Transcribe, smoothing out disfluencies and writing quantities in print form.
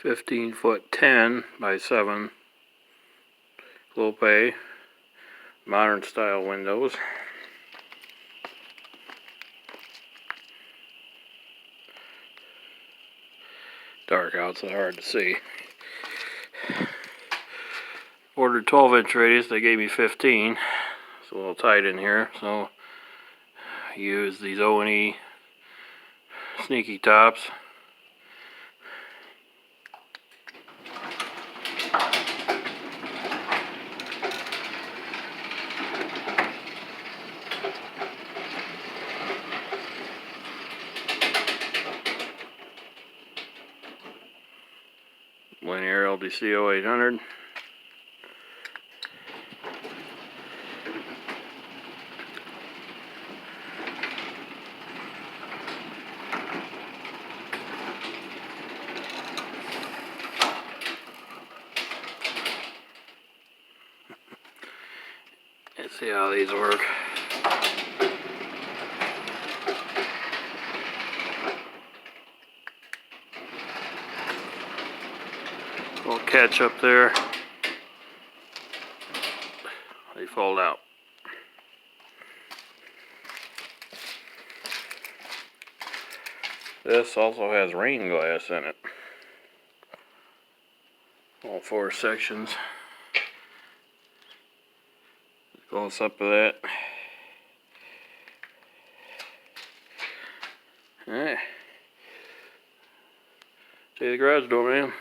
15-foot 10 by 7 clopay modern style windows. Dark out, so hard to see. Ordered 12-inch radius, they gave me 15. It's a little tight in here, so I use these O&E sneaky tops. Linear LDC 0800. Let's see how these work. A little catch up there. They fold out. This also has rain glass in it. All 4 sections. Close up of that. Alright. See the garage door, man.